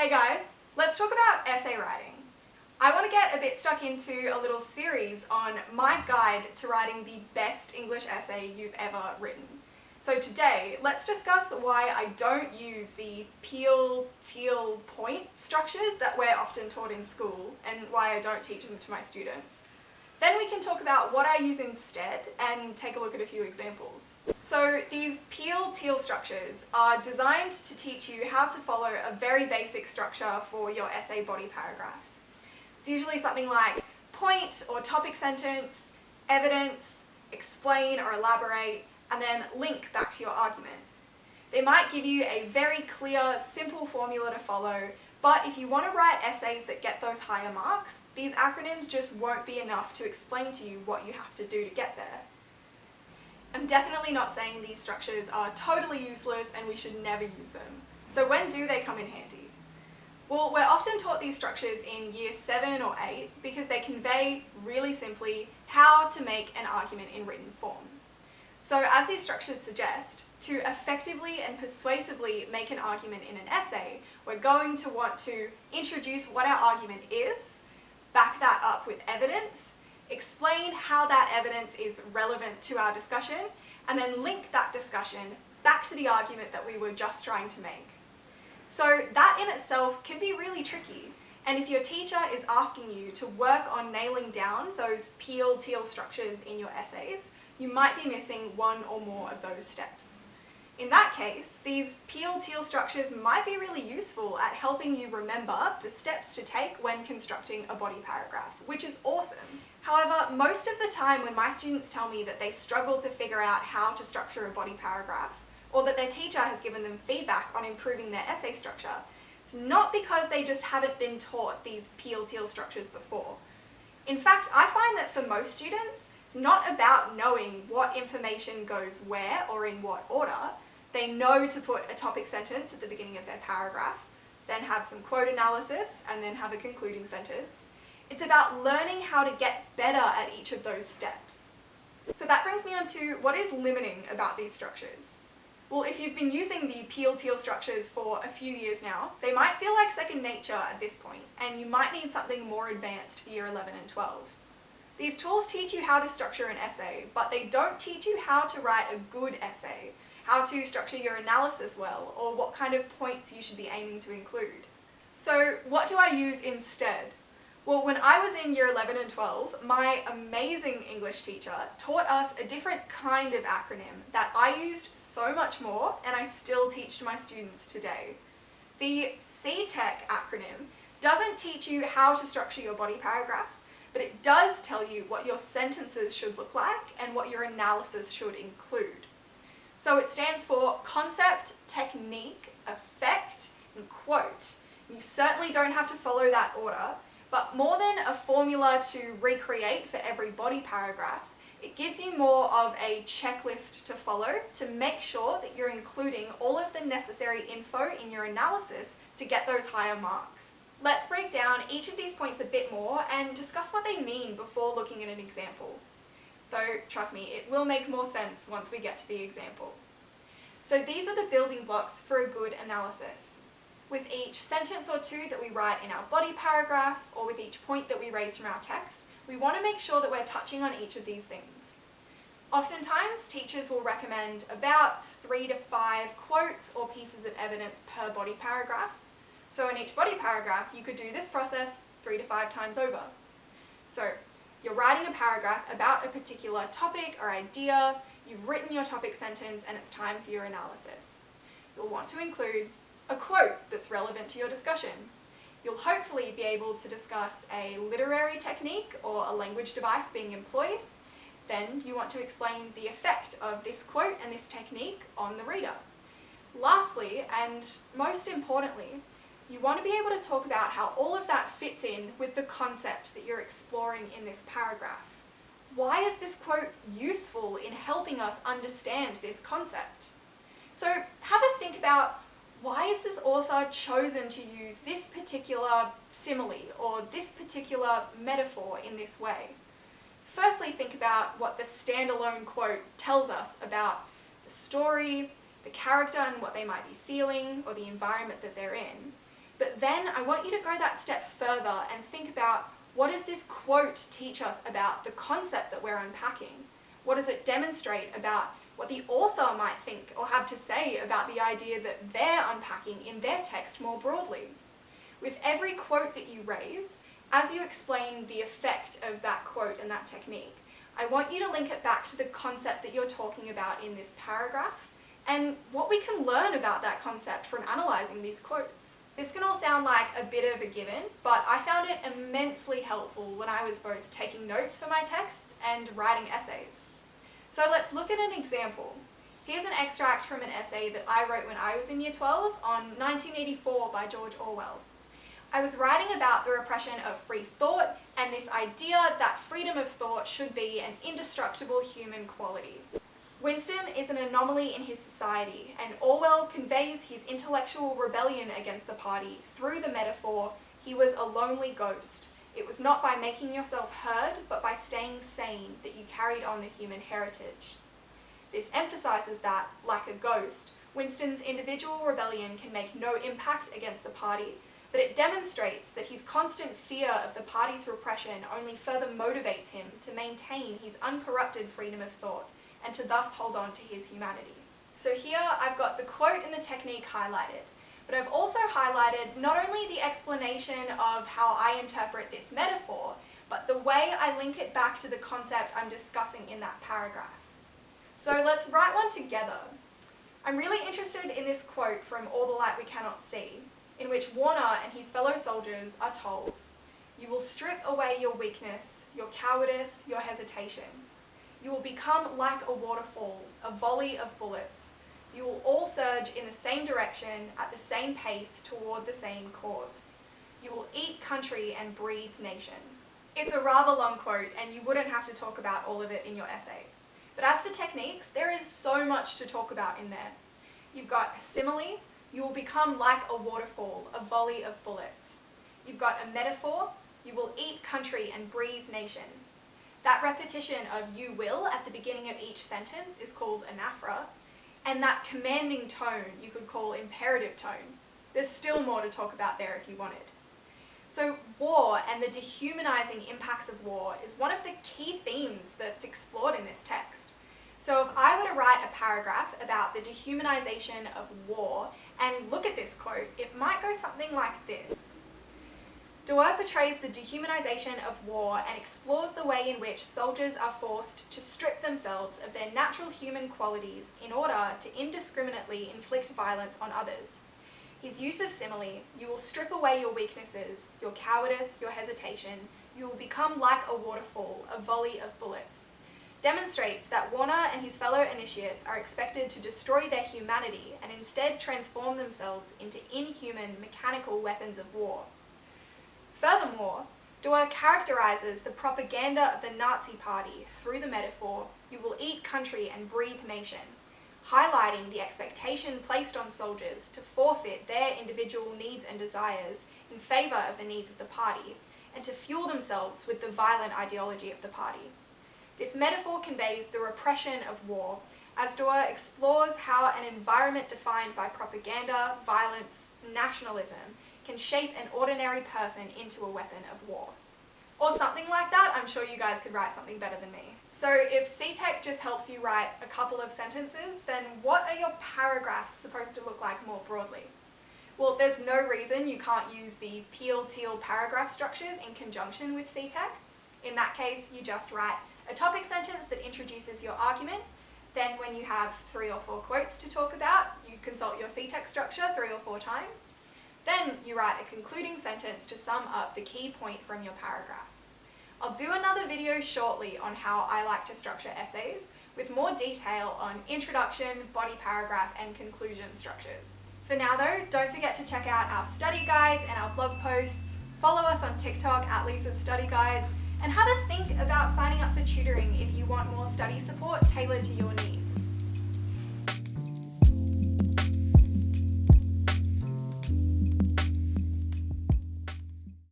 Hey guys, let's talk about essay writing. I want to get a bit stuck into a little series on my guide to writing the best English essay you've ever written. So today, let's discuss why I don't use the PEEL, TEEL point structures that we're often taught in school and why I don't teach them to my students. Then we can talk about what I use instead and take a look at a few examples. So these PEEL, TEEL structures are designed to teach you how to follow a very basic structure for your essay body paragraphs. It's usually something like point or topic sentence, evidence, explain or elaborate, and then link back to your argument. They might give you a very clear, simple formula to follow, but if you want to write essays that get those higher marks, these acronyms just won't be enough to explain to you what you have to do to get there. I'm definitely not saying these structures are totally useless and we should never use them. So when do they come in handy? Well, we're often taught these structures in year 7 or 8 because they convey, really simply, how to make an argument in written form. So as these structures suggest, to effectively and persuasively make an argument in an essay, we're going to want to introduce what our argument is, back that up with evidence, explain how that evidence is relevant to our discussion, and then link that discussion back to the argument that we were just trying to make. So that in itself can be really tricky, and if your teacher is asking you to work on nailing down those PEEL, TEEL structures in your essays, you might be missing one or more of those steps. In that case, these PEEL, TEEL structures might be really useful at helping you remember the steps to take when constructing a body paragraph, which is awesome. However, most of the time when my students tell me that they struggle to figure out how to structure a body paragraph, or that their teacher has given them feedback on improving their essay structure, it's not because they just haven't been taught these PEEL, TEEL structures before. In fact, I find that for most students, it's not about knowing what information goes where or in what order. They know to put a topic sentence at the beginning of their paragraph, then have some quote analysis, and then have a concluding sentence. It's about learning how to get better at each of those steps. So that brings me on to what is limiting about these structures. Well, if you've been using the PEEL, TEEL structures for a few years now, they might feel like second nature at this point, and you might need something more advanced for year 11 and 12. These tools teach you how to structure an essay, but they don't teach you how to write a good essay, how to structure your analysis well, or what kind of points you should be aiming to include. So what do I use instead? Well, when I was in year 11 and 12, my amazing English teacher taught us a different kind of acronym that I used so much more and I still teach to my students today. The CTEC acronym doesn't teach you how to structure your body paragraphs, but it does tell you what your sentences should look like and what your analysis should include. So it stands for concept, technique, effect, and quote. You certainly don't have to follow that order, but more than a formula to recreate for every body paragraph, it gives you more of a checklist to follow to make sure that you're including all of the necessary info in your analysis to get those higher marks. Let's break down each of these points a bit more and discuss what they mean before looking at an example. Though, trust me, it will make more sense once we get to the example. So these are the building blocks for a good analysis. With each sentence or two that we write in our body paragraph, or with each point that we raise from our text, we want to make sure that we're touching on each of these things. Oftentimes, teachers will recommend about 3 to 5 quotes or pieces of evidence per body paragraph. So in each body paragraph, you could do this process 3 to 5 times over. So you're writing a paragraph about a particular topic or idea, you've written your topic sentence, and it's time for your analysis. You'll want to include a quote that's relevant to your discussion. You'll hopefully be able to discuss a literary technique or a language device being employed. Then you want to explain the effect of this quote and this technique on the reader. Lastly, and most importantly, you want to be able to talk about how all of that fits in with the concept that you're exploring in this paragraph. Why is this quote useful in helping us understand this concept? So have a think about, why is this author chosen to use this particular simile or this particular metaphor in this way? Firstly, think about what the standalone quote tells us about the story, the character and what they might be feeling, or the environment that they're in. But But then I want you to go that step further and think about, what does this quote teach us about the concept that we're unpacking? What does it demonstrate about what the author might think or have to say about the idea that they're unpacking in their text more broadly? With every quote that you raise, as you explain the effect of that quote and that technique, I want you to link it back to the concept that you're talking about in this paragraph and what we can learn about that concept from analysing these quotes. This can all sound like a bit of a given, but I found it immensely helpful when I was both taking notes for my texts and writing essays. So let's look at an example. Here's an extract from an essay that I wrote when I was in Year 12 on 1984 by George Orwell. I was writing about the repression of free thought and this idea that freedom of thought should be an indestructible human quality. Winston is an anomaly in his society, and Orwell conveys his intellectual rebellion against the party through the metaphor, he was a lonely ghost. It was not by making yourself heard, but by staying sane that you carried on the human heritage. This emphasises that, like a ghost, Winston's individual rebellion can make no impact against the party, but it demonstrates that his constant fear of the party's repression only further motivates him to maintain his uncorrupted freedom of thought, and to thus hold on to his humanity. So here I've got the quote and the technique highlighted, but I've also highlighted not only the explanation of how I interpret this metaphor, but the way I link it back to the concept I'm discussing in that paragraph. So let's write one together. I'm really interested in this quote from All the Light We Cannot See, in which Warner and his fellow soldiers are told, "You will strip away your weakness, your cowardice, your hesitation. You will become like a waterfall, a volley of bullets. You will all surge in the same direction at the same pace toward the same cause. You will eat country and breathe nation." It's a rather long quote, and you wouldn't have to talk about all of it in your essay. But as for techniques, there is so much to talk about in there. You've got a simile, you will become like a waterfall, a volley of bullets. You've got a metaphor, you will eat country and breathe nation. That repetition of "you will" at the beginning of each sentence is called anaphora, and that commanding tone you could call imperative tone. There's still more to talk about there if you wanted. So war and the dehumanizing impacts of war is one of the key themes that's explored in this text. So if I were to write a paragraph about the dehumanization of war and look at this quote, it might go something like this. Doerr portrays the dehumanization of war and explores the way in which soldiers are forced to strip themselves of their natural human qualities in order to indiscriminately inflict violence on others. His use of simile, "you will strip away your weaknesses, your cowardice, your hesitation, you will become like a waterfall, a volley of bullets," demonstrates that Warner and his fellow initiates are expected to destroy their humanity and instead transform themselves into inhuman, mechanical weapons of war. Furthermore, Doerr characterises the propaganda of the Nazi Party through the metaphor, "you will eat country and breathe nation," highlighting the expectation placed on soldiers to forfeit their individual needs and desires in favour of the needs of the party, and to fuel themselves with the violent ideology of the party. This metaphor conveys the repression of war, as Doerr explores how an environment defined by propaganda, violence, nationalism can shape an ordinary person into a weapon of war. Or something like that. I'm sure you guys could write something better than me. So if CTEC just helps you write a couple of sentences, then what are your paragraphs supposed to look like more broadly? Well, there's no reason you can't use the PEEL TEEL paragraph structures in conjunction with CTEC. In that case, you just write a topic sentence that introduces your argument. Then when you have 3 or 4 quotes to talk about, you consult your CTEC structure 3 or 4 times. Then you write a concluding sentence to sum up the key point from your paragraph. I'll do another video shortly on how I like to structure essays, with more detail on introduction, body paragraph, and conclusion structures. For now though, don't forget to check out our study guides and our blog posts, follow us on TikTok at Lisa's Study Guides, and have a think about signing up for tutoring if you want more study support tailored to your needs.